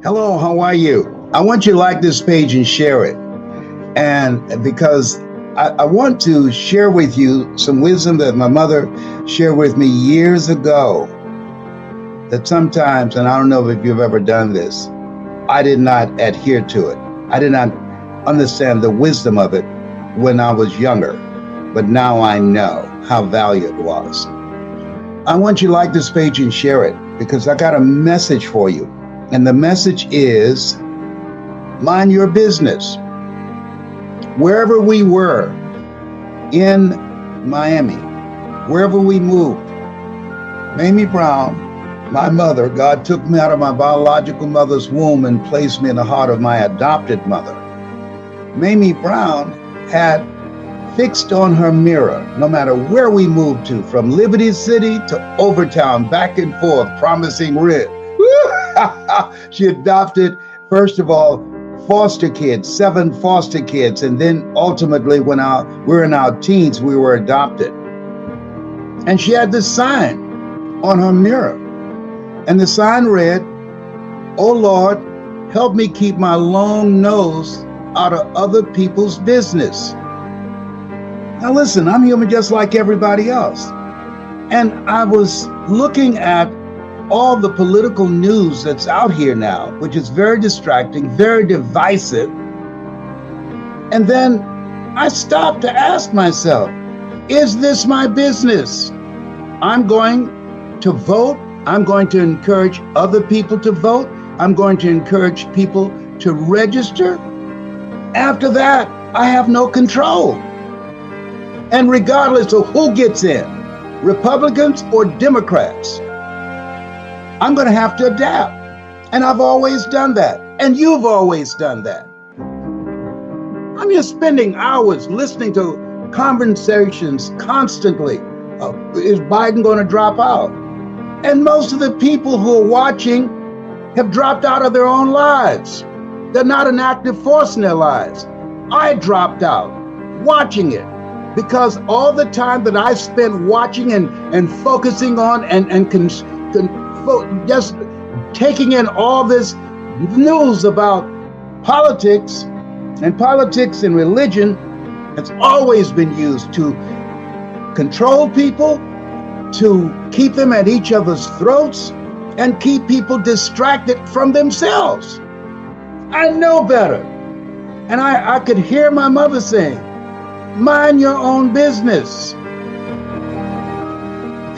Hello, how are you? I want you to like this page and share it. And because I want to share with you some wisdom that my mother shared with me years ago. That sometimes, and I don't know if you've ever done this, I did not adhere to it. I did not understand the wisdom of it when I was younger. But now I know how valuable it was. I want you to like this page and share it because I got a message for you. And the message is, mind your business. Wherever we were in Miami, wherever we moved, Mamie Brown, my mother, God took me out of my biological mother's womb and placed me in the heart of my adopted mother. Mamie Brown had fixed on her mirror, no matter where we moved to, from Liberty City to Overtown, back and forth, promising rent. She adopted, first of all, foster kids, 7 foster kids, and then ultimately when we were in our teens, we were adopted. And she had this sign on her mirror, and the sign read, "Oh Lord, help me keep my long nose out of other people's business." Now listen, I'm human just like everybody else. And I was looking at all the political news that's out here now, which is very distracting, very divisive. And then I stopped to ask myself, is this my business? I'm going to vote. I'm going to encourage other people to vote. I'm going to encourage people to register. After that, I have no control. And regardless of who gets in, Republicans or Democrats, I'm going to have to adapt. And I've always done that. And you've always done that. I'm just spending hours listening to conversations constantly. Is Biden going to drop out? And most of the people who are watching have dropped out of their own lives. They're not an active force in their lives. I dropped out watching it because all the time that I spent watching and focusing on and just taking in all this news about politics and religion has always been used to control people, to keep them at each other's throats, and keep people distracted from themselves. I know better. And I could hear my mother saying, mind your own business.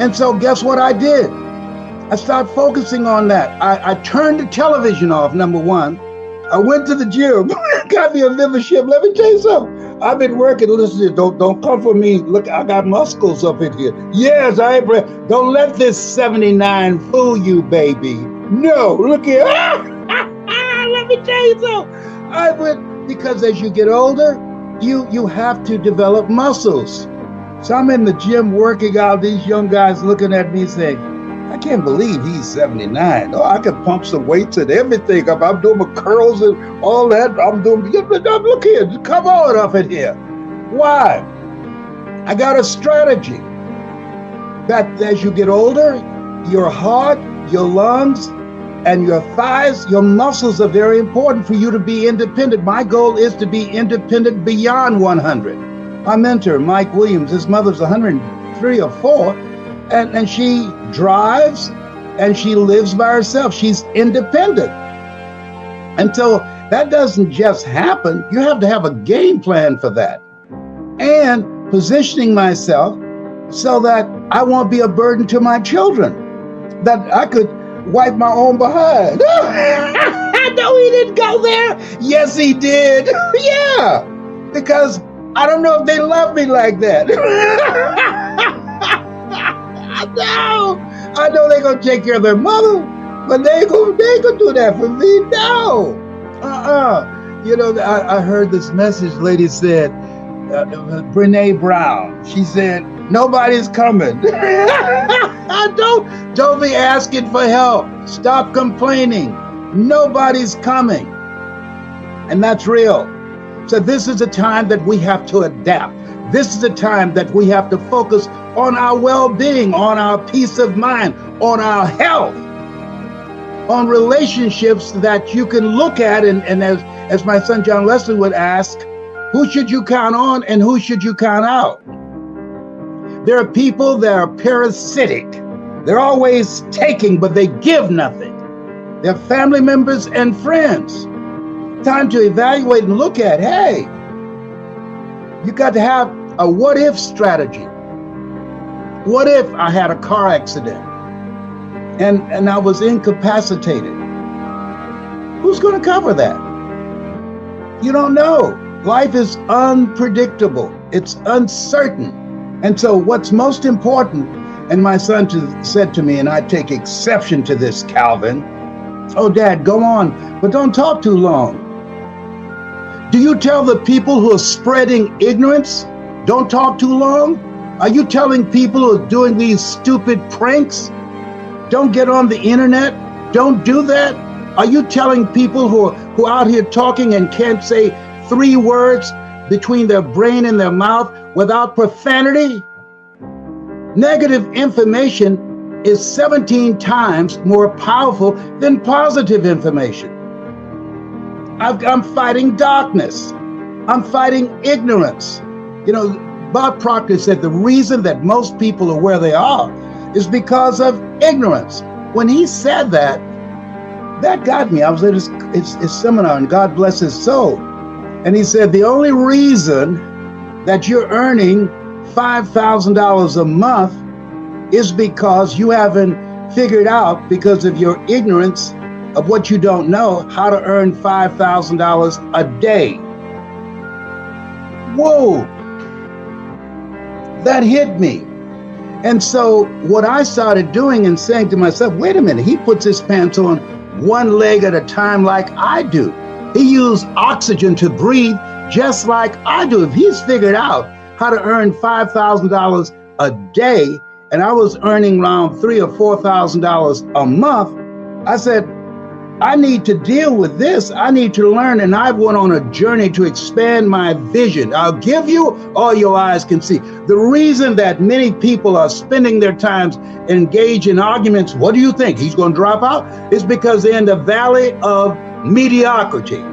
And so guess what I did? I started focusing on that. I turned the television off, number one. I went to the gym, got me a membership. Let me tell you something. I've been working. Listen, don't come for me. Look, I got muscles up in here. Yes, don't let this 79 fool you, baby. No, look here. Let me tell you something. Because as you get older, you have to develop muscles. So I'm in the gym working out. These young guys looking at me saying, I can't believe he's 79. Oh, I can pump some weights and everything. I'm doing my curls and all that. Look here, come on up in here. Why? I got a strategy that as you get older, your heart, your lungs, and your thighs, your muscles are very important for you to be independent. My goal is to be independent beyond 100. My mentor, Mike Williams, his mother's 103 or 4. And she drives and she lives by herself. She's independent. And so that doesn't just happen. You have to have a game plan for that. And positioning myself so that I won't be a burden to my children, that I could wipe my own behind. No, he didn't go there. Yes, he did. Yeah, because I don't know if they love me like that. No, I know they're gonna take care of their mother, but they gonna do that for me. No, You know, I heard this message. Lady said, Brene Brown. She said, "Nobody's coming." Don't be asking for help. Stop complaining. Nobody's coming, and that's real. So this is a time that we have to adapt. This is a time that we have to focus on our well-being, on our peace of mind, on our health, on relationships that you can look at, and as my son John Wesley would ask, who should you count on and who should you count out? There are people that are parasitic. They're always taking, but they give nothing. They're family members and friends. Time to evaluate and look at, hey, you got to have a what if strategy. What if I had a car accident and I was incapacitated? Who's going to cover that? You don't know. Life is unpredictable. It's uncertain. And so what's most important, and my son said to me, and I take exception to this, Calvin, oh, Dad, go on, but don't talk too long. Do you tell the people who are spreading ignorance, don't talk too long? Are you telling people who are doing these stupid pranks, don't get on the internet, don't do that? Are you telling people who are out here talking and can't say 3 words between their brain and their mouth without profanity? Negative information is 17 times more powerful than positive information. I'm fighting darkness. I'm fighting ignorance. You know, Bob Proctor said the reason that most people are where they are is because of ignorance. When he said that, that got me. I was at his seminar, and God bless his soul. And he said, the only reason that you're earning $5,000 a month is because you haven't figured out, because of your ignorance of what you don't know, how to earn $5,000 a day. Whoa, that hit me. And so what I started doing and saying to myself, wait a minute, he puts his pants on one leg at a time like I do. He used oxygen to breathe just like I do. If he's figured out how to earn $5,000 a day, and I was earning around $3,000 or $4,000 a month, I said, I need to deal with this. I need to learn, and I went on a journey to expand my vision. I'll give you all your eyes can see. The reason that many people are spending their times engaged in arguments, what do you think, he's going to drop out? Is because they're in the valley of mediocrity.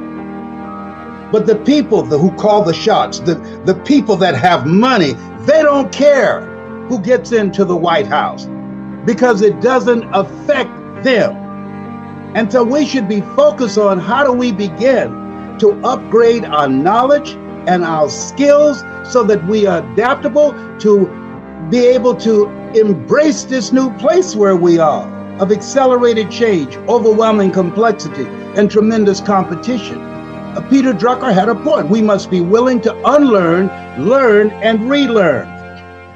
But the people who call the shots, the people that have money, they don't care who gets into the White House because it doesn't affect them. And so we should be focused on how do we begin to upgrade our knowledge and our skills so that we are adaptable to be able to embrace this new place where we are of accelerated change, overwhelming complexity, and tremendous competition. Peter Drucker had a point. We must be willing to unlearn, learn, and relearn.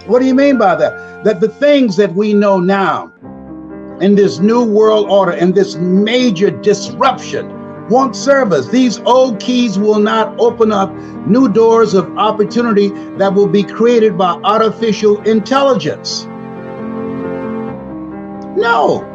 What do you mean by that? That the things that we know now in this new world order and this major disruption won't serve us. These old keys will not open up new doors of opportunity that will be created by artificial intelligence. No,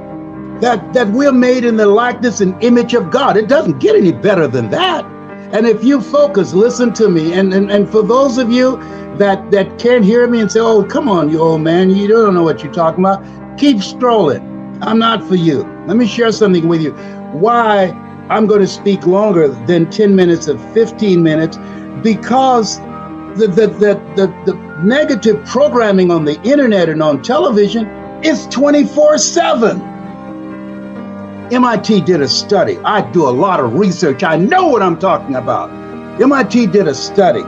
that we're made in the likeness and image of God. It doesn't get any better than that. And if you focus, listen to me, and for those of you that can't hear me and say, oh, come on, you old man, you don't know what you're talking about, keep strolling. I'm not for you. Let me share something with you. Why I'm going to speak longer than 10 minutes or 15 minutes, because the negative programming on the internet and on television is 24/7. MIT did a study. I do a lot of research. I know what I'm talking about. MIT did a study,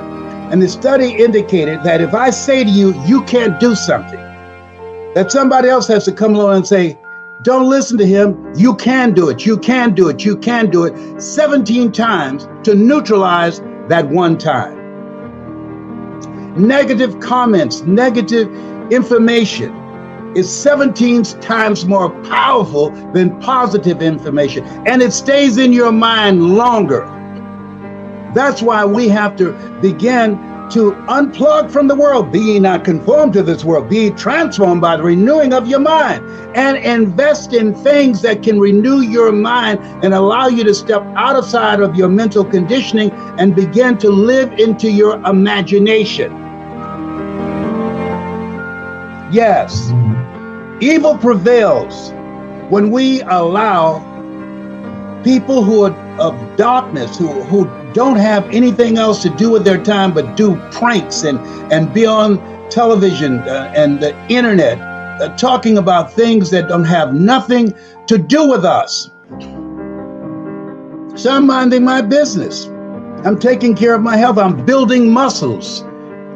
and the study indicated that if I say to you, you can't do something, that somebody else has to come along and say, don't listen to him, you can do it, you can do it, you can do it, 17 times to neutralize that one time. Negative comments, negative information is 17 times more powerful than positive information, and it stays in your mind longer. That's why we have to begin to unplug from the world. Be ye not conformed to this world, be ye transformed by the renewing of your mind, and invest in things that can renew your mind and allow you to step outside of your mental conditioning and begin to live into your imagination. Yes, evil prevails when we allow people who are of darkness, who don't have anything else to do with their time but do pranks and be on television and the internet talking about things that don't have nothing to do with us. So I'm minding my business. I'm taking care of my health. I'm building muscles.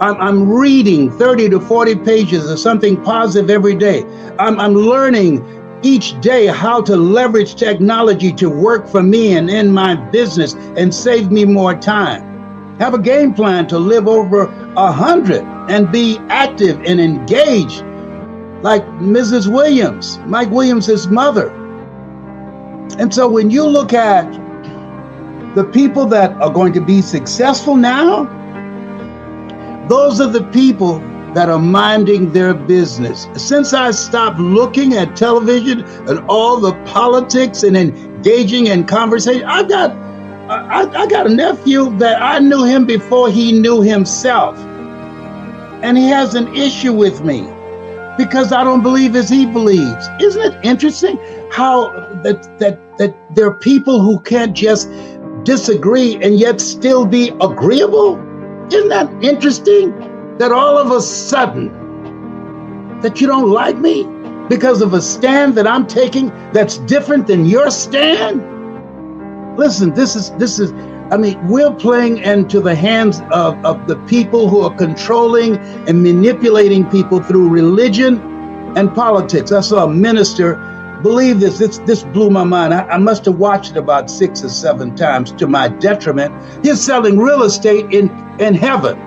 I'm reading 30 to 40 pages of something positive every day. I'm learning each day how to leverage technology to work for me and in my business and save me more time. Have a game plan to live over 100 and be active and engaged like Mrs. Williams, Mike Williams' mother. And so when you look at the people that are going to be successful now, those are the people that are minding their business. Since I stopped looking at television and all the politics and engaging in conversation, I got a nephew that I knew him before he knew himself. And he has an issue with me because I don't believe as he believes. Isn't it interesting how that there are people who can't just disagree and yet still be agreeable? Isn't that interesting? That all of a sudden that you don't like me because of a stand that I'm taking that's different than your stand? Listen, this is we're playing into the hands of the people who are controlling and manipulating people through religion and politics. I saw a minister believe this. This blew my mind. I must have watched it about 6 or 7 times to my detriment. He's selling real estate in heaven.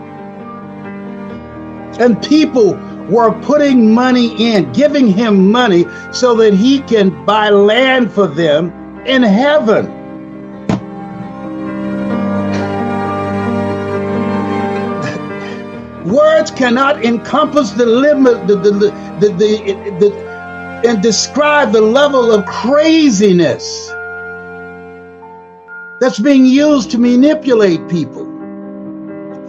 And people were putting money in, giving him money so that he can buy land for them in heaven. Words cannot encompass the limit, and describe the level of craziness that's being used to manipulate people.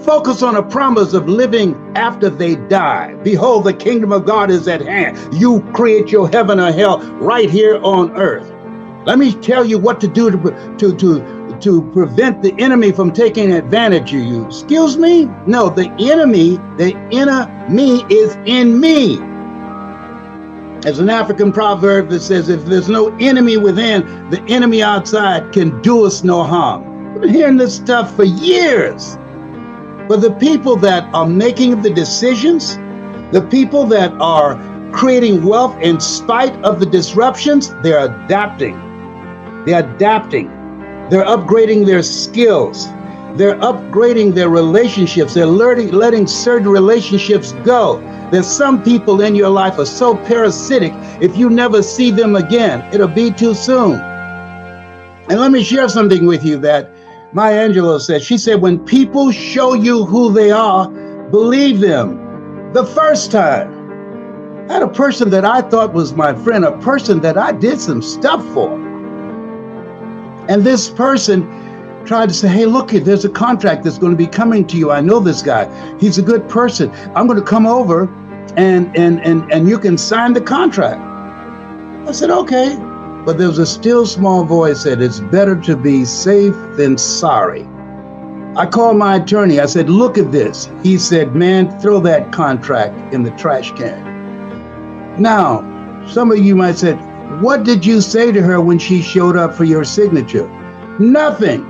Focus on a promise of living after they die. Behold, the kingdom of God is at hand. You create your heaven or hell right here on earth. Let me tell you what to do to prevent the enemy from taking advantage of you. Excuse me? No, the enemy is in me. There's an African proverb that says, if there's no enemy within, the enemy outside can do us no harm. I've been hearing this stuff for years. But the people that are making the decisions, the people that are creating wealth in spite of the disruptions, they're adapting. They're adapting. They're upgrading their skills. They're upgrading their relationships. They're letting certain relationships go. There's some people in your life are so parasitic, if you never see them again, it'll be too soon. And let me share something with you that Maya Angelou said. She said, when people show you who they are, believe them the first time. I had a person that I thought was my friend, a person that I did some stuff for. And this person tried to say, hey, look, there's a contract that's going to be coming to you. I know this guy. He's a good person. I'm going to come over and you can sign the contract. I said, okay. But there was a still small voice that it's better to be safe than sorry. I called my attorney. I said, look at this. He said, man, throw that contract in the trash can. Now, some of you might say, what did you say to her when she showed up for your signature? Nothing.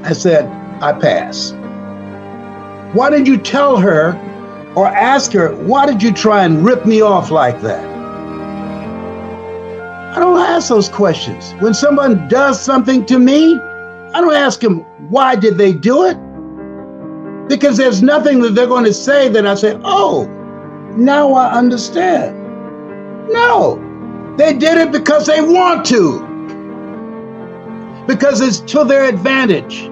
I said, I pass. Why did you tell her or ask her, why did you try and rip me off like that? I don't ask those questions. When someone does something to me, I don't ask them, why did they do it? Because there's nothing that they're going to say that I say, oh, now I understand. No, they did it because they want to. Because it's to their advantage.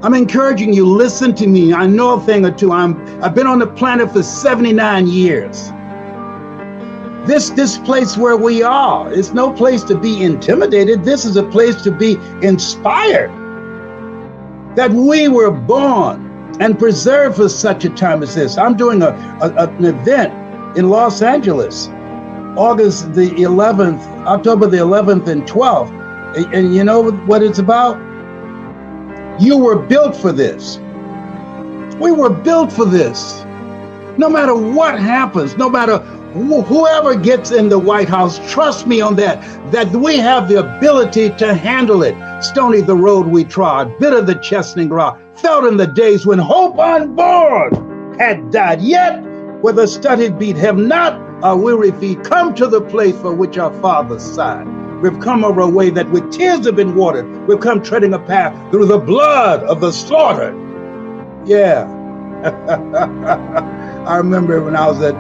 I'm encouraging you, listen to me. I know a thing or two. I've been on the planet for 79 years. This place where we are is no place to be intimidated. This is a place to be inspired. That we were born and preserved for such a time as this. I'm doing an event in Los Angeles. August the 11th, October the 11th and 12th. And you know what it's about? You were built for this. We were built for this. No matter what happens, no matter whoever gets in the White House, trust me on that we have the ability to handle it. Stony the road we trod, bitter the chastening rod, felt in the days when hope on board had died. Yet, with a studied beat, have not our weary feet come to the place for which our fathers sighed. We've come over a way that with tears have been watered. We've come treading a path through the blood of the slaughtered. Yeah. I remember when I was at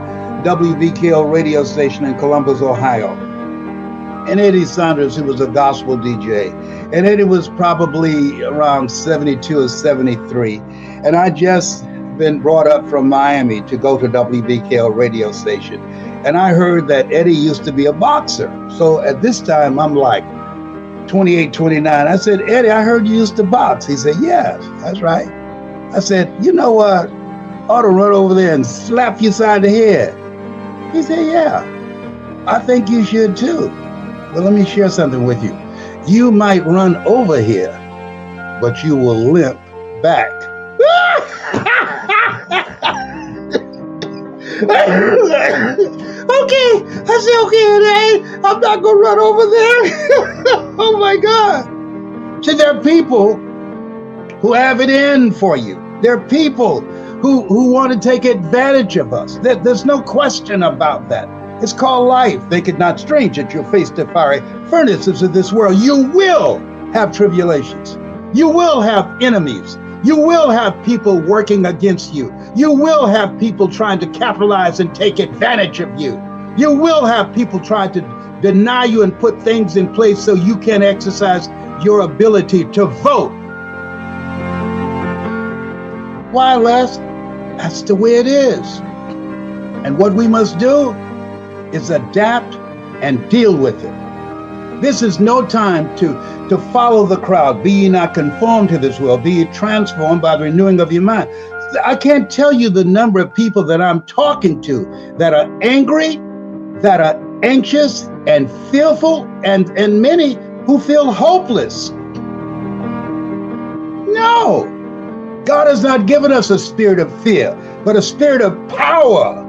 WBKL radio station in Columbus, Ohio. And Eddie Saunders, who was a gospel DJ. And Eddie was probably around 72 or 73. And I just been brought up from Miami to go to WBKL radio station. And I heard that Eddie used to be a boxer. So at this time, I'm like 28, 29. I said, Eddie, I heard you used to box. He said, yes, that's right. I said, you know what? I ought to run over there and slap you side the head. He said, yeah, I think you should too. Well, let me share something with you. You might run over here, but you will limp back. Okay, I said, okay, I'm not gonna run over there. Oh my God. See, there are people who have it in for you. There are people who want to take advantage of us. There's no question about that. It's called life. They could not strange at your face the fiery furnaces of this world. You will have tribulations. You will have enemies. You will have people working against you. You will have people trying to capitalize and take advantage of you. You will have people trying to deny you and put things in place so you can exercise your ability to vote. Why, Les? That's the way it is. And what we must do is adapt and deal with it. This is no time to follow the crowd. Be ye not conformed to this world. Be ye transformed by the renewing of your mind. I can't tell you the number of people that I'm talking to that are angry, that are anxious and fearful, and many who feel hopeless. No. God has not given us a spirit of fear, but a spirit of power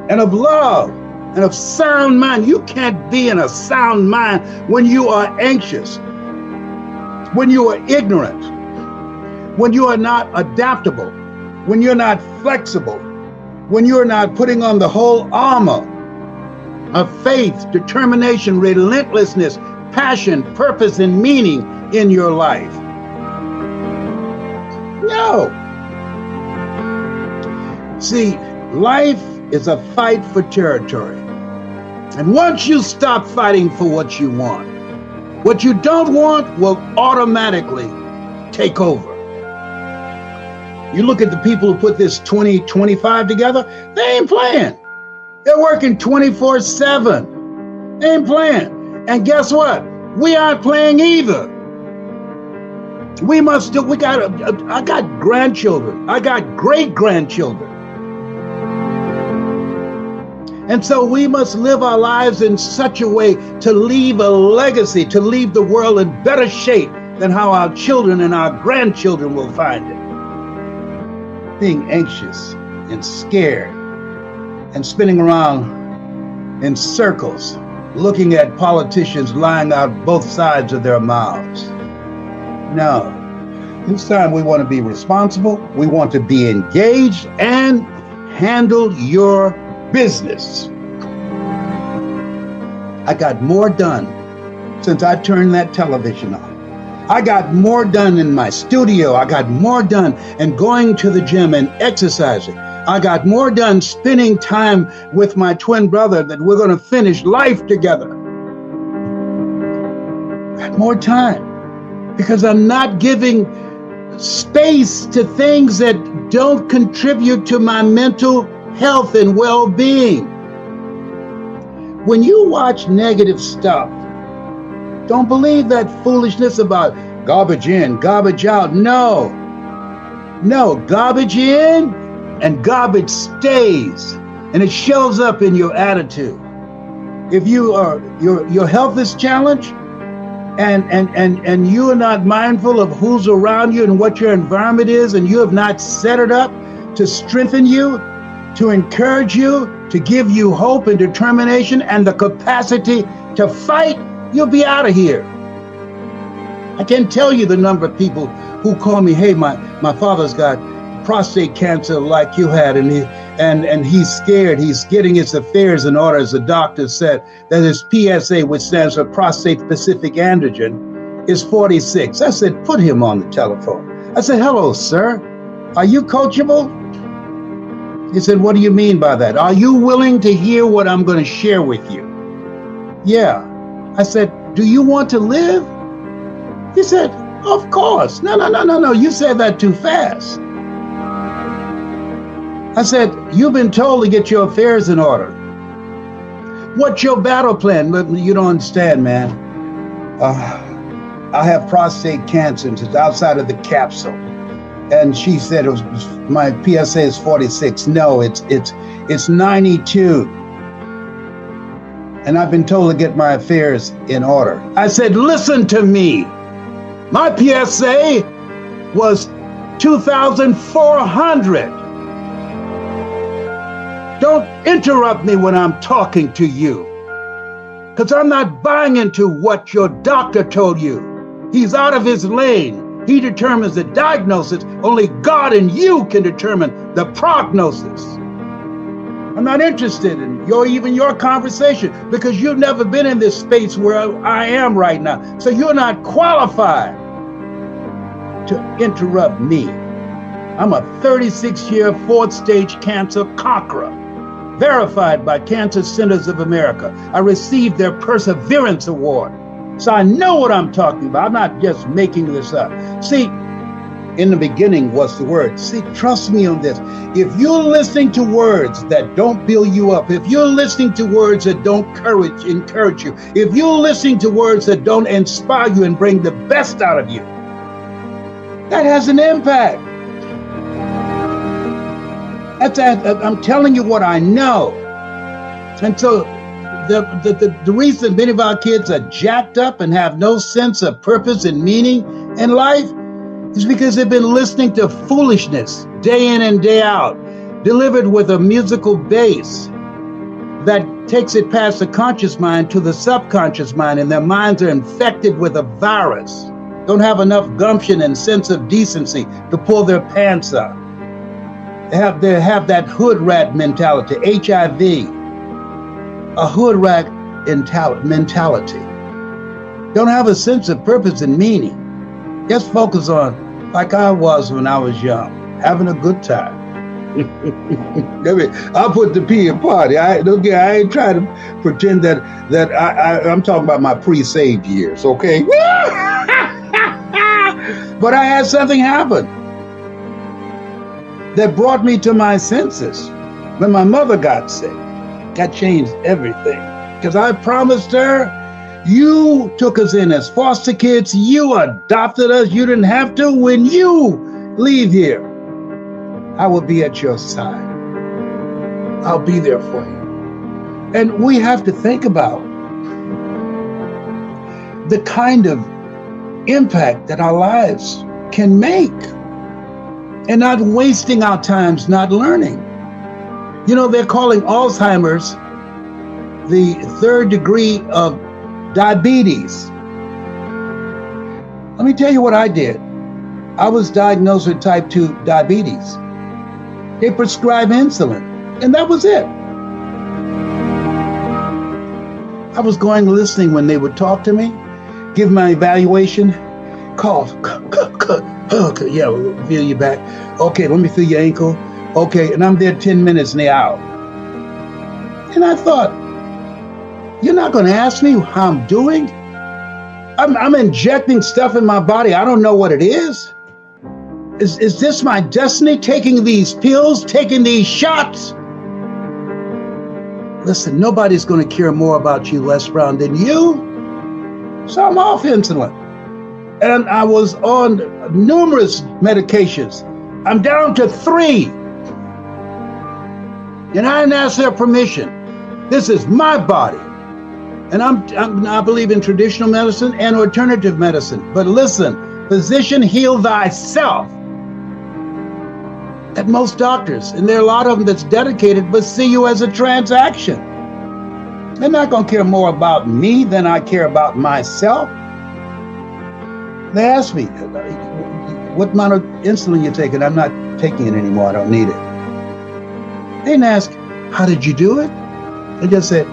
and of love and of sound mind. You can't be in a sound mind when you are anxious, when you are ignorant, when you are not adaptable, when you're not flexible, when you're not putting on the whole armor of faith, determination, relentlessness, passion, purpose, and meaning in your life. No. See, life is a fight for territory. And once you stop fighting for what you want, what you don't want will automatically take over. You look at the people who put this 2025 together, they ain't playing. They're working 24/7. They ain't playing. And guess what? We aren't playing either. I got grandchildren. I got great-grandchildren. And so we must live our lives in such a way to leave a legacy, to leave the world in better shape than how our children and our grandchildren will find it. Being anxious and scared and spinning around in circles, looking at politicians lying out both sides of their mouths. No, this time we want to be responsible, we want to be engaged and handle your business. I got more done since I turned that television on. I got more done in my studio. I got more done and going to the gym and exercising. I got more done spending time with my twin brother that we're going to finish life together. Got more time because I'm not giving space to things that don't contribute to my mental health and well-being. When you watch negative stuff, don't believe that foolishness about garbage in, garbage out. No, garbage in and garbage stays, and it shows up in your attitude. If your health is challenged, and you are not mindful of who's around you and what your environment is, and you have not set it up to strengthen you, to encourage you, to give you hope and determination and the capacity to fight, you'll be out of here. I can't tell you the number of people who call me, hey, my father's got prostate cancer like you had, and he's scared. He's getting his affairs in order, as the doctor said, that his PSA, which stands for prostate-specific antigen, is 46. I said, put him on the telephone. I said, hello, sir. Are you coachable? He said, what do you mean by that? Are you willing to hear what I'm going to share with you? Yeah. I said, do you want to live? He said, of course. No. You said that too fast. I said, you've been told to get your affairs in order. What's your battle plan? You don't understand, man. I have prostate cancer. It's outside of the capsule. And she said my PSA is 46. No, it's 92. And I've been told to get my affairs in order. I said, listen to me. My PSA was 2,400. Don't interrupt me when I'm talking to you, because I'm not buying into what your doctor told you. He's out of his lane. He determines the diagnosis. Only God and you can determine the prognosis. I'm not interested in your conversation, because you've never been in this space where I am right now. So you're not qualified to interrupt me. I'm a 36-year fourth-stage cancer conqueror, verified by Cancer Centers of America. I received their Perseverance Award. So I know what I'm talking about. I'm not just making this up. See, in the beginning was the Word. See, trust me on this. If you're listening to words that don't build you up, if you're listening to words that don't encourage you, if you're listening to words that don't inspire you and bring the best out of you, that has an impact. I'm telling you what I know. And so the reason many of our kids are jacked up and have no sense of purpose and meaning in life is because they've been listening to foolishness day in and day out, delivered with a musical bass that takes it past the conscious mind to the subconscious mind, and their minds are infected with a virus. Don't have enough gumption and sense of decency to pull their pants up. They have that hood rat mentality, HIV, a hood rat mentality. Don't have a sense of purpose and meaning. Just focus on, like I was when I was young, having a good time. I'll put the P in party. I ain't trying to pretend that I'm talking about my pre-saved years, okay? But I had something happen that brought me to my senses when my mother got sick. That changed everything, because I promised her, you took us in as foster kids, you adopted us, you didn't have to. When you leave here, I will be at your side. I'll be there for you. And we have to think about the kind of impact that our lives can make, and not wasting our times not learning. You know, they're calling Alzheimer's the third degree of diabetes. Let me tell you what I did. I was diagnosed with type 2 diabetes. They prescribed insulin, and that was it. I was going listening when they would talk to me, give my evaluation, cough, yeah, we'll feel your back. Okay, let me feel your ankle. Okay, and I'm there 10 minutes and they're out. And I thought, you're not going to ask me how I'm doing? I'm injecting stuff in my body. I don't know what it is. Is this my destiny, taking these pills, taking these shots? Listen, nobody's going to care more about you, Les Brown, than you. So I'm off insulin. And I was on numerous medications. I'm down to 3. And I didn't ask their permission. This is my body. And I believe in traditional medicine and alternative medicine. But listen, physician, heal thyself. At most doctors, and there are a lot of them that's dedicated, but see you as a transaction. They're not going to care more about me than I care about myself. They ask me, what amount of insulin you taking? I'm not taking it anymore. I don't need it. They didn't ask, how did you do it? They just said,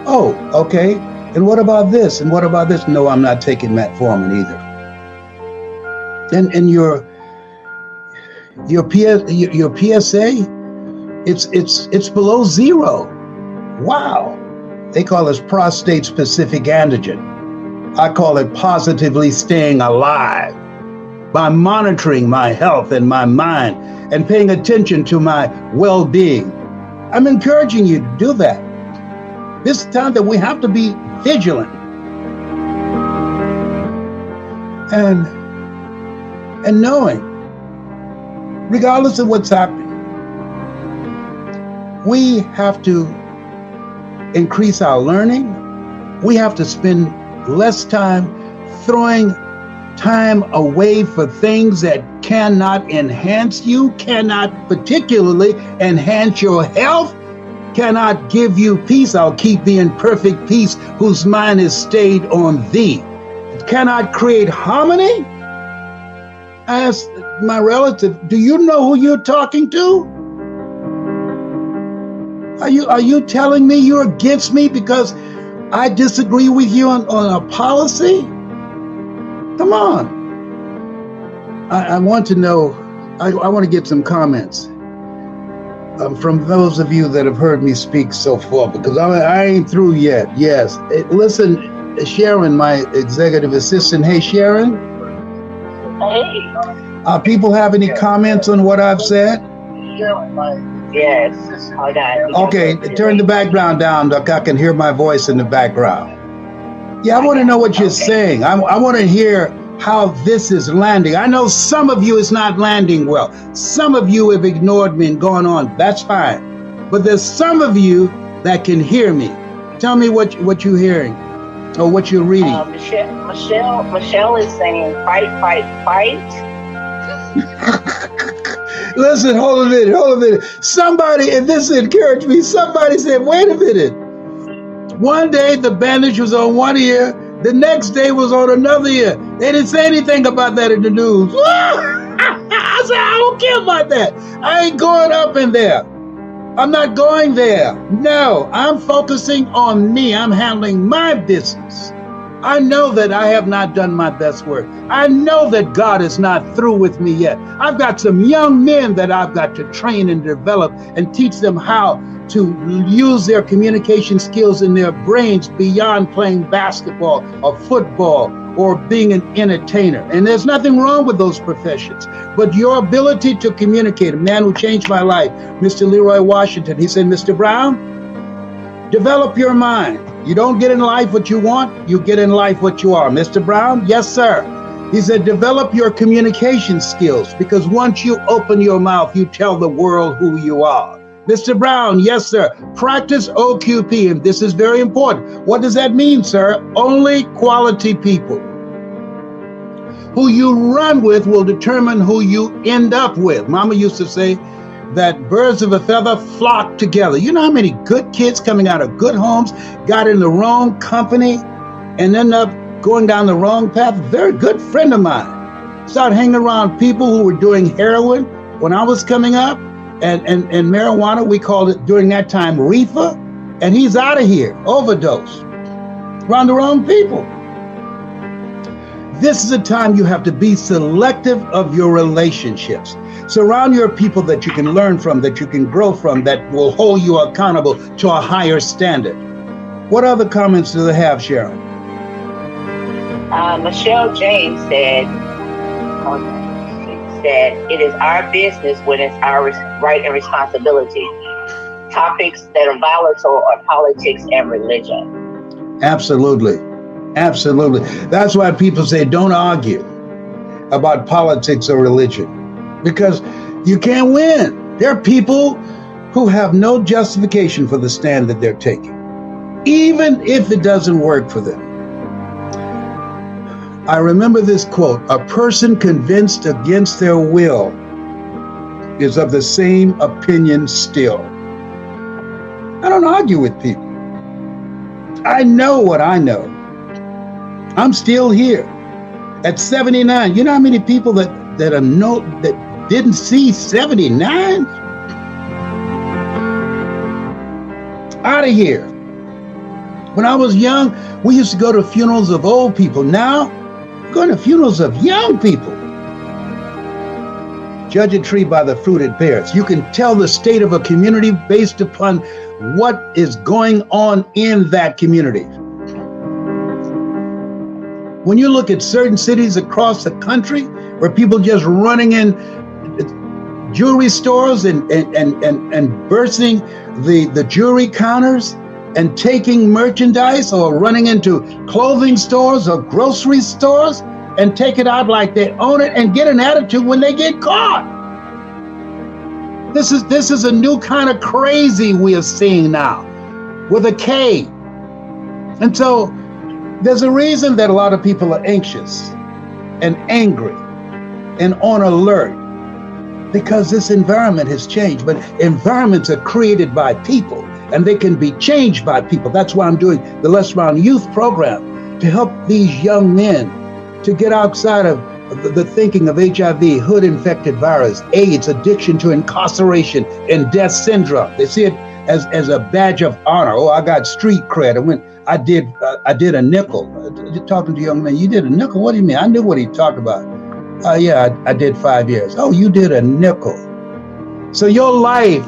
oh, okay. And what about this? And what about this? No, I'm not taking metformin either. And your PSA, it's below zero. Wow. They call this prostate specific antigen. I call it positively staying alive by monitoring my health and my mind and paying attention to my well-being. I'm encouraging you to do that. This time that we have to be vigilant and knowing, regardless of what's happening, we have to increase our learning. We have to spend less time throwing time away for things that cannot enhance you, cannot particularly enhance your health, cannot give you peace. I'll keep thee in perfect peace whose mind is stayed on thee. It cannot create harmony. I asked my relative, do you know who you're talking to? Are you telling me you're against me because I disagree with you on a policy? Come on. I want to know, I want to get some comments from those of you that have heard me speak so far, because I ain't through yet. Yes. Listen, Sharon, my executive assistant. Hey, Sharon. Hey. People have any comments on what I've said? Yes. Hold on. Okay, turn the background down. I can hear my voice in the background. Yeah, I want to know what you're saying. I want to hear how this is landing. I know some of you is not landing well. Some of you have ignored me and gone on. That's fine. But there's some of you that can hear me. Tell me what you're hearing or what you're reading. Michelle is saying fight. Listen, hold a minute. Somebody, and this encouraged me, somebody said, wait a minute. One day the bandage was on one ear, the next day was on another ear. They didn't say anything about that in the news. I said, I don't care about that. I ain't going up in there. I'm not going there. No, I'm focusing on me. I'm handling my business. I know that I have not done my best work. I know that God is not through with me yet. I've got some young men that I've got to train and develop and teach them how to use their communication skills in their brains beyond playing basketball or football or being an entertainer. And there's nothing wrong with those professions. But your ability to communicate, a man who changed my life, Mr. Leroy Washington, he said, Mr. Brown, develop your mind. You don't get in life what you want, you get in life what you are. Mr. Brown, yes, sir. He said, develop your communication skills, because once you open your mouth, you tell the world who you are. Mr. Brown, yes, sir. Practice OQP, and this is very important. What does that mean, sir? Only quality people. Who you run with will determine who you end up with. Mama used to say that birds of a feather flock together. You know how many good kids coming out of good homes got in the wrong company and ended up going down the wrong path? A very good friend of mine started hanging around people who were doing heroin when I was coming up, and marijuana, we called it during that time reefer, and he's out of here, overdose, around the wrong people. This is a time you have to be selective of your relationships. Surround your people that you can learn from, that you can grow from, that will hold you accountable to a higher standard. What other comments do they have, Sharon? Michelle James said, it is our business when it's our right and responsibility. Topics that are volatile are politics and religion. Absolutely. Absolutely. That's why people say don't argue about politics or religion, because you can't win. There are people who have no justification for the stand that they're taking. even if it doesn't work for them. I remember this quote: a person convinced against their will is of the same opinion still. I don't argue with people. I know what I know. I'm still here at 79. You know how many people that didn't see 79? Out of here. When I was young, we used to go to funerals of old people. Now, we're going to funerals of young people. Judge a tree by the fruit it bears. You can tell the state of a community based upon what is going on in that community. When you look at certain cities across the country where people just running in jewelry stores and bursting the jewelry counters and taking merchandise, or running into clothing stores or grocery stores and take it out like they own it and get an attitude when they get caught. This is a new kind of crazy we are seeing now, with a K. And so there's a reason that a lot of people are anxious and angry and on alert, because this environment has changed. But environments are created by people, and they can be changed by people. That's why I'm doing the Less Round Youth Program, to help these young men to get outside of the thinking of HIV, hood-infected virus, AIDS, addiction to incarceration, and death syndrome. They see it as a badge of honor. Oh, I got street cred. I did a nickel. Talking to young men, you did a nickel? What do you mean? I knew what he talked about. Yeah, I did 5 years. Oh, you did a nickel. So your life,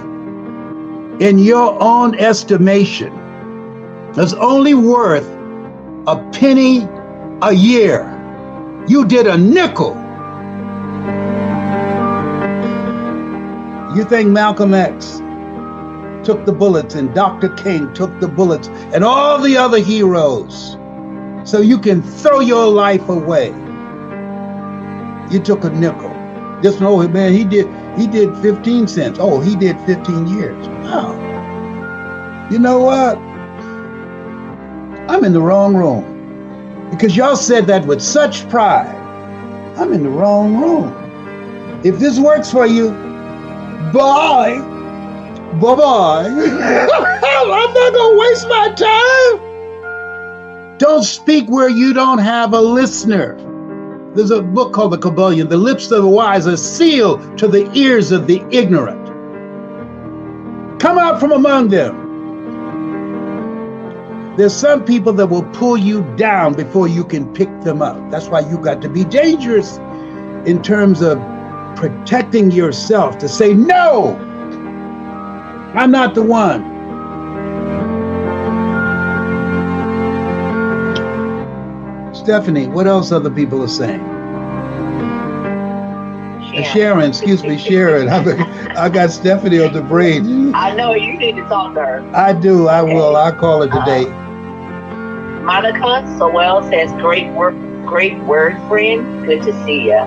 in your own estimation, is only worth a penny a year. You did a nickel. You think Malcolm X took the bullets and Dr. King took the bullets and all the other heroes so you can throw your life away? You took a nickel. This one, oh man, he did 15 cents. Oh, he did 15 years. Wow. You know what? I'm in the wrong room. Because y'all said that with such pride. I'm in the wrong room. If this works for you, bye. Bye-bye. I'm not going to waste my time. Don't speak where you don't have a listener. There's a book called The Kabbalion. The lips of the wise are sealed to the ears of the ignorant. Come out from among them. There's some people that will pull you down before you can pick them up. That's why you got to be dangerous in terms of protecting yourself, to say, no, I'm not the one. Stephanie, what else other people are saying? Sharon, excuse me, Sharon. I got Stephanie on the brain. I know you need to talk to her. I do. I will. I'll call her today. Monica Sowell says, great work, great word, friend. Good to see you.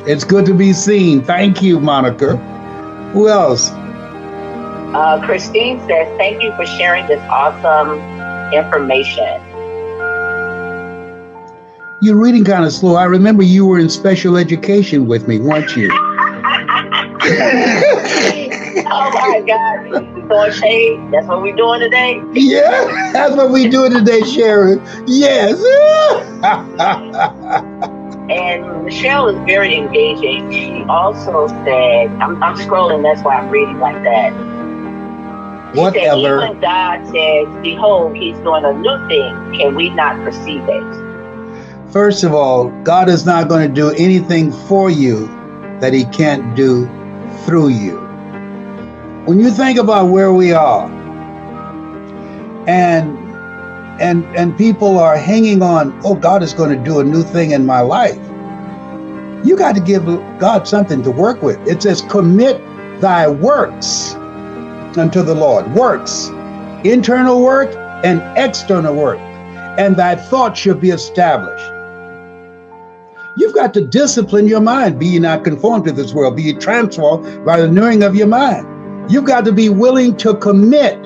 It's good to be seen. Thank you, Monica. Who else? Christine says, thank you for sharing this awesome information. You're reading kind of slow. I remember you were in special education with me, weren't you? Oh my God. Throwing shade? That's what we're doing today? Yeah, that's what we're doing today, Sharon. Yes. And Michelle is very engaging. She also said, I'm scrolling, that's why I'm reading like that. She Whatever. said, even God says, behold, he's doing a new thing. Can we not perceive it? First of all, God is not going to do anything for you that he can't do through you. When you think about where we are, and people are hanging on, oh, God is going to do a new thing in my life. You got to give God something to work with. It says, commit thy works unto the Lord. Works, internal work and external work, and thy thoughts shall be established. You've got to discipline your mind. Be ye not conformed to this world. Be ye transformed by the renewing of your mind. You've got to be willing to commit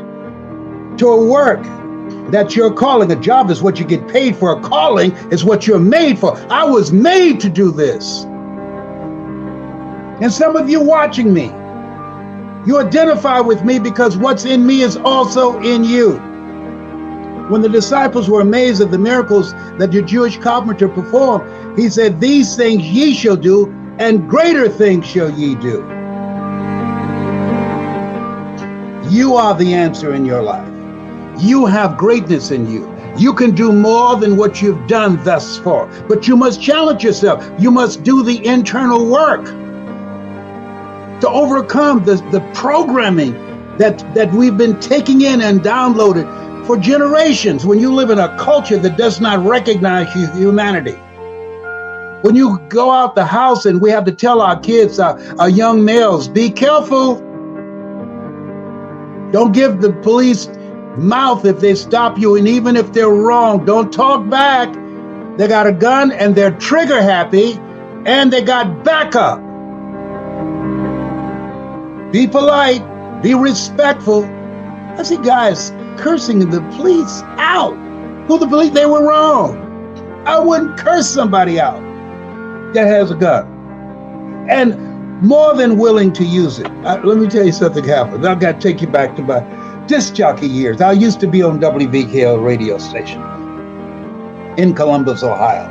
to a work That's your calling. A job is what you get paid for. A calling is what you're made for. I was made to do this. And some of you watching me, you identify with me because what's in me is also in you. When the disciples were amazed at the miracles that the Jewish carpenter performed, he said, "These things ye shall do, and greater things shall ye do." You are the answer in your life. You have greatness in you. You can do more than what you've done thus far, but you must challenge yourself. You must do the internal work to overcome the programming that we've been taking in and downloaded for generations. When you live in a culture that does not recognize humanity, when you go out the house and we have to tell our kids, our young males, be careful. Don't give the police mouth if they stop you, and even if they're wrong, don't talk back. They got a gun and they're trigger happy and they got backup. Be polite, be respectful. I see guys cursing the police out. Who the police? They were wrong. I wouldn't curse somebody out that has a gun. And more than willing to use it. Let me tell you something happened. I've got to take you back to my disc jockey years. I used to be on WVKL radio station in Columbus, Ohio.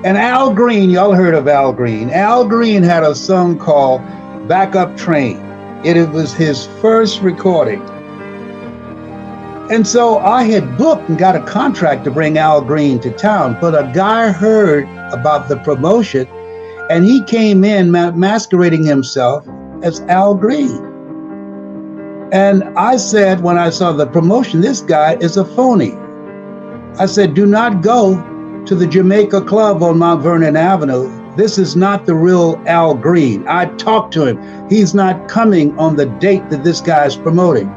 And Al Green, y'all heard of Al Green. Al Green had a song called Backup Train. It was his first recording. And so I had booked and got a contract to bring Al Green to town, but a guy heard about the promotion and he came in masquerading himself as Al Green. And I said, when I saw the promotion, this guy is a phony. I said, do not go to the Jamaica Club on Mount Vernon Avenue. This is not the real Al Green. I talked to him. He's not coming on the date that this guy is promoting.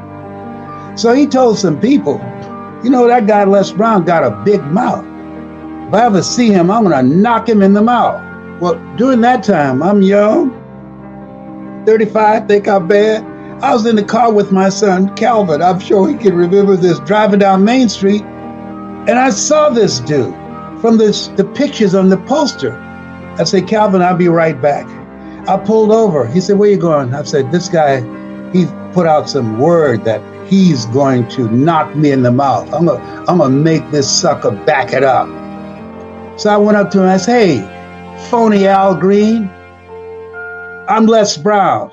So he told some people, you know, that guy Les Brown got a big mouth. If I ever see him, I'm gonna knock him in the mouth. Well, during that time, I'm young, 35, think I'm bad. I was in the car with my son, Calvin. I'm sure he can remember this, driving down Main Street. And I saw this dude from the pictures on the poster. I said, Calvin, I'll be right back. I pulled over. He said, where you going? I said, this guy, he put out some word that he's going to knock me in the mouth. I'm gonna make this sucker back it up. So I went up to him and I said, hey, phony Al Green, I'm Les Brown.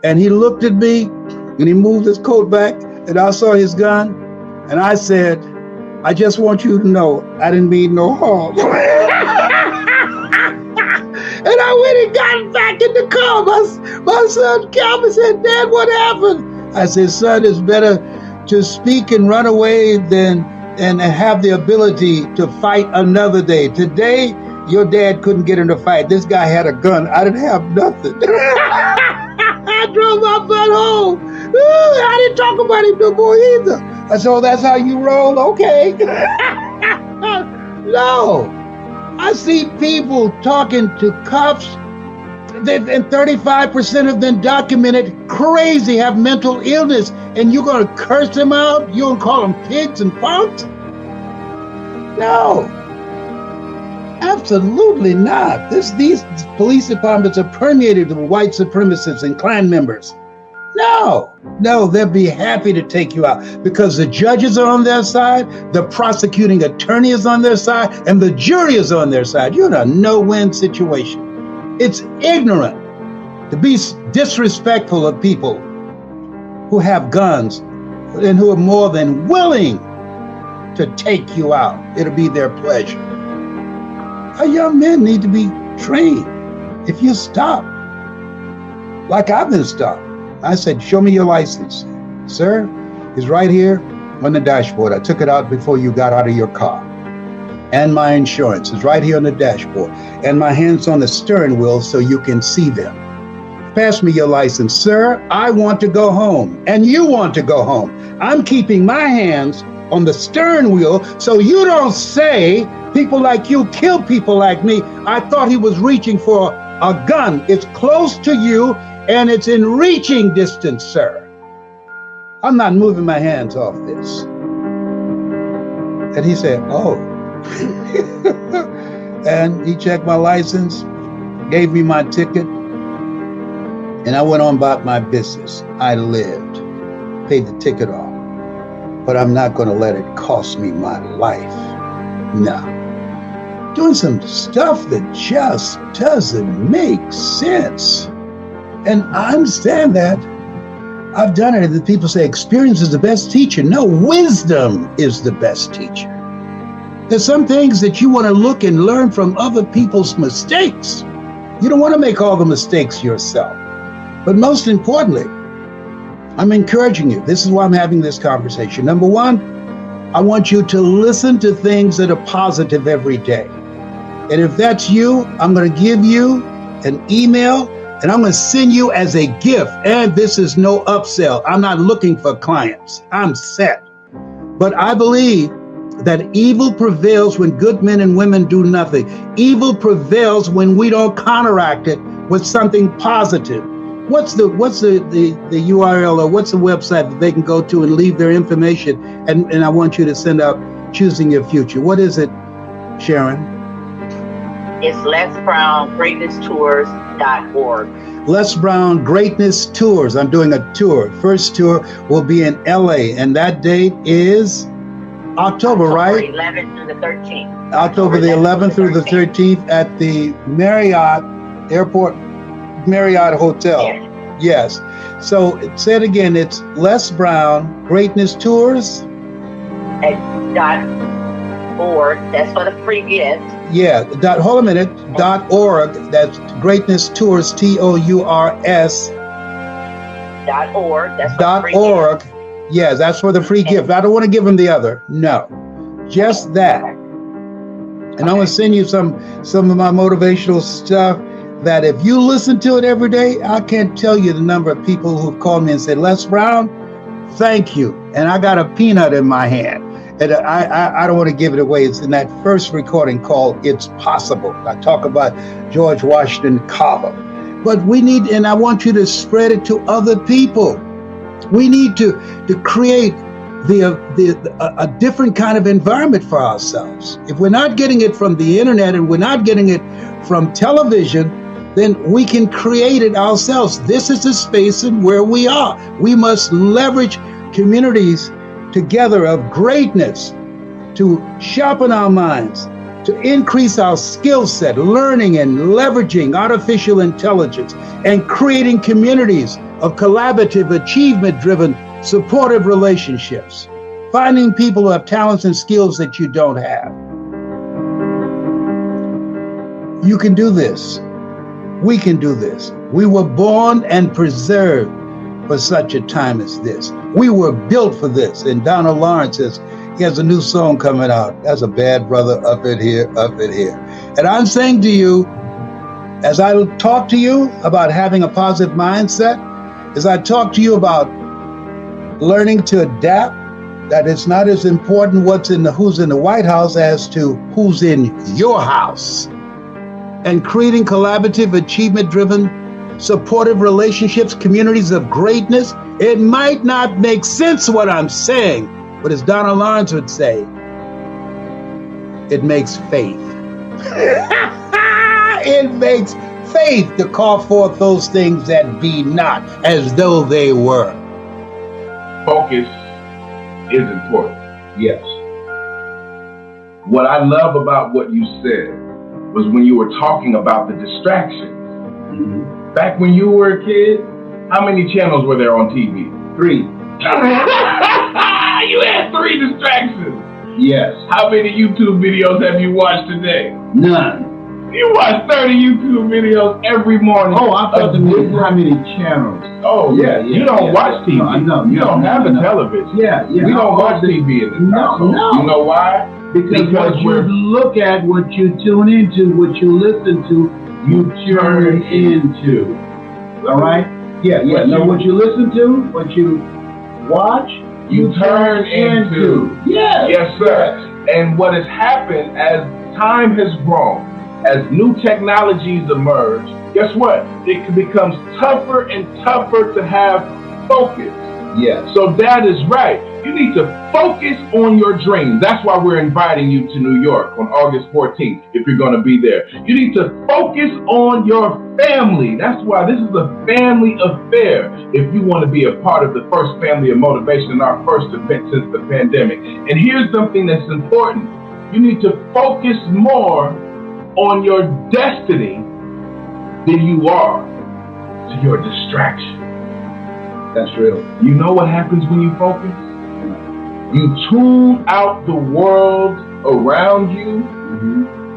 And he looked at me and he moved his coat back and I saw his gun and I said, I just want you to know I didn't mean no harm. And I went and got back in the car. My son Calvin said, Dad, what happened? I said, son, it's better to speak and run away than and have the ability to fight another day. Today, your dad couldn't get in a fight. This guy had a gun. I didn't have nothing. I drove my butt home. I didn't talk about him no more either. I said, oh, that's how you roll? Okay. No. I see people talking to cops, and 35% of them documented crazy, have mental illness, and you're going to curse them out? You're going to call them pigs and punks? No. Absolutely not. These police departments are permeated with white supremacists and Klan members. No, they'll be happy to take you out because the judges are on their side, the prosecuting attorney is on their side, and the jury is on their side. You're in a no-win situation. It's ignorant to be disrespectful of people who have guns and who are more than willing to take you out. It'll be their pleasure. Our young men need to be trained. If you stop, like I've been stopped, I said, show me your license. Sir, it's right here on the dashboard. I took it out before you got out of your car. And my insurance is right here on the dashboard. And my hands on the steering wheel so you can see them. Pass me your license. Sir, I want to go home. And you want to go home. I'm keeping my hands on the steering wheel so you don't say people like you kill people like me. I thought he was reaching for a gun. It's close to you and it's in reaching distance, sir. I'm not moving my hands off this. And he said, oh. And he checked my license, gave me my ticket, and I went on about my business. I lived, paid the ticket off, but I'm not going to let it cost me my life. No. Doing some stuff that just doesn't make sense. And I understand that. I've done it. And people say experience is the best teacher. No, wisdom is the best teacher. There's some things that you want to look and learn from other people's mistakes. You don't want to make all the mistakes yourself. But most importantly, I'm encouraging you. This is why I'm having this conversation. Number one, I want you to listen to things that are positive every day. And if that's you, I'm going to give you an email and I'm going to send you as a gift. And this is no upsell. I'm not looking for clients. I'm set. But I believe that evil prevails when good men and women do nothing. Evil prevails when we don't counteract it with something positive. What's the URL or what's the website that they can go to and leave their information? And I want you to send out Choosing Your Future. What is it, Sharon? It's lesbrowngreatnesstours.org. Les Brown Greatness Tours. I'm doing a tour. First tour will be in LA, and that date is October, right? 11th through the 13th. October the 11th through the 13th at the Marriott Airport Marriott Hotel. Yes. So say it again. It's Les Brown Greatness Tours. .org. That's for the free gift. Yeah. Hold a minute. .org. That's Greatness Tours. TOURS. .org. That's for the free .org. gift. Yes, that's for the free gift. I don't want to give them the other. No, just that. And I'm going to send you some of my motivational stuff that if you listen to it every day, I can't tell you the number of people who've called me and said, Les Brown, thank you. And I got a peanut in my hand. And I don't want to give it away. It's in that first recording called It's Possible. I talk about George Washington Carver. But we need, and I want you to spread it to other people. We need to create a different kind of environment for ourselves. If we're not getting it from the internet and we're not getting it from television, then we can create it ourselves. This is the space in where we are. We must leverage communities together of greatness to sharpen our minds, to increase our skill set, learning and leveraging artificial intelligence, and creating communities of collaborative, achievement-driven, supportive relationships. Finding people who have talents and skills that you don't have. You can do this. We can do this. We were born and preserved for such a time as this. We were built for this. And Donald Lawrence says, he has a new song coming out. That's a bad brother up in here, up in here. And I'm saying to you, as I talk to you about having a positive mindset, as I talk to you about learning to adapt, that it's not as important who's in the White House as to who's in your house. And creating collaborative, achievement-driven, supportive relationships, communities of greatness. It might not make sense what I'm saying, but as Donald Lawrence would say, it makes faith. It makes faith to call forth those things that be not as though they were. Focus is important. Yes. What I love about what you said was when you were talking about the distractions. Mm-hmm. Back when you were a kid, how many channels were there on TV? 3. You had 3 distractions. Yes. How many YouTube videos have you watched today? None. You watch 30 YouTube videos every morning. Oh, I thought how many channels. Oh, yeah. You don't watch TV. No, you don't have a television. Yeah. We don't watch TV in this household. No. You know why? Because what you look at, what you tune into, what you listen to, you turn into. All right? Yeah. What you listen to, what you watch, you turn into. Yes. Yes, sir. And what has happened as time has grown, as new technologies emerge, guess what? It becomes tougher and tougher to have focus. Yes. So Dad is right. You need to focus on your dreams. That's why we're inviting you to New York on August 14th, if you're going to be there. You need to focus on your family. That's why this is a family affair. If you want to be a part of the first Family of Motivation, our first event since the pandemic. And here's something that's important. You need to focus more on your destiny than you are to your distraction. That's real. You know what happens when you focus? You tune out the world around you,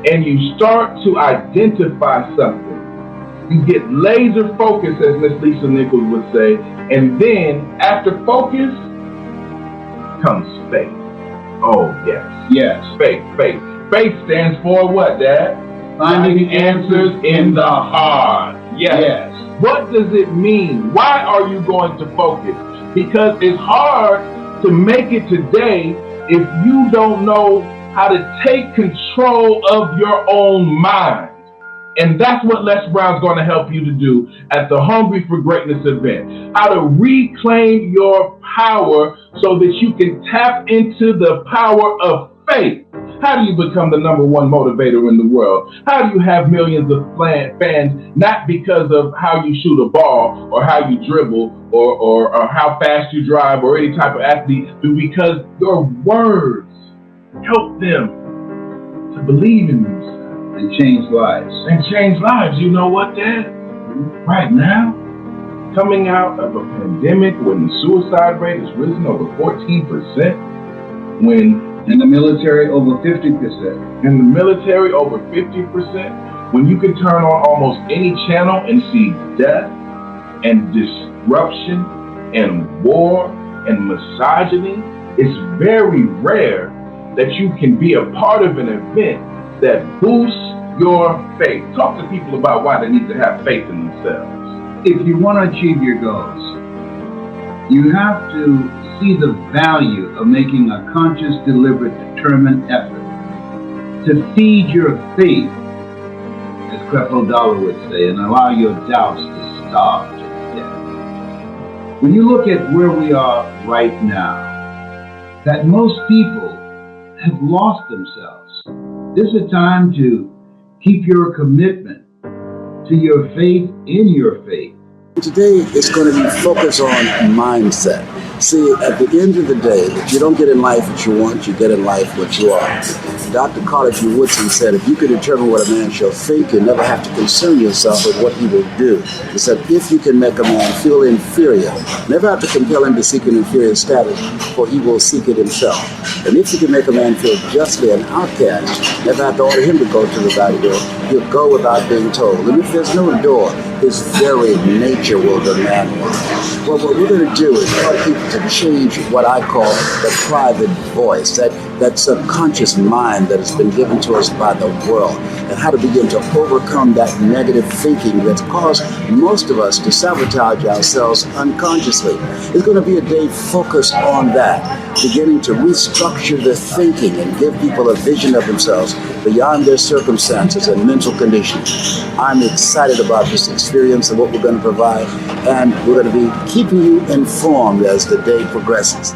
and you start to identify something. You get laser focused, as Miss Lisa Nichols would say, and then after focus comes faith. Oh, yes. Yes. Faith. Faith stands for what, Dad? Finding answers in the heart. Yes. What does it mean? Why are you going to focus? Because it's hard to make it today if you don't know how to take control of your own mind. And that's what Les Brown's going to help you to do at the Hungry for Greatness event. How to reclaim your power so that you can tap into the power of faith. How do you become the #1 motivator in the world? How do you have millions of fans, not because of how you shoot a ball or how you dribble or how fast you drive or any type of athlete, but because your words help them to believe in themselves. And change lives. You know what, Dad? Right now, coming out of a pandemic when the suicide rate has risen over 14%, when in the military, over 50%. In the military, over 50%. When you can turn on almost any channel and see death and disruption and war and misogyny, it's very rare that you can be a part of an event that boosts your faith. Talk to people about why they need to have faith in themselves. If you want to achieve your goals, you have to see the value of making a conscious, deliberate, determined effort to feed your faith, as Creflo Dollar would say, and allow your doubts to starve to death. When you look at where we are right now, that most people have lost themselves. This is a time to keep your commitment to your faith in your faith. Today, it's going to be focused on mindset. See, at the end of the day, if you don't get in life what you want, you get in life what you are. Dr. Carter G. Woodson said, if you can determine what a man shall think, you never have to concern yourself with what he will do. He said, if you can make a man feel inferior, never have to compel him to seek an inferior status, for he will seek it himself. And if you can make a man feel justly an outcast, never have to order him to go to the valley door, he'll go without being told. And if there's no door, his very nature will demand one. Well, what we're going to do is help people to change what I call the private voice, that subconscious mind that has been given to us by the world, and how to begin to overcome that negative thinking that's caused most of us to sabotage ourselves unconsciously. It's going to be a day focused on that, beginning to restructure the thinking and give people a vision of themselves beyond their circumstances and mental conditions. I'm excited about this experience and what we're going to provide, and we're going to be keeping you informed as the day progresses.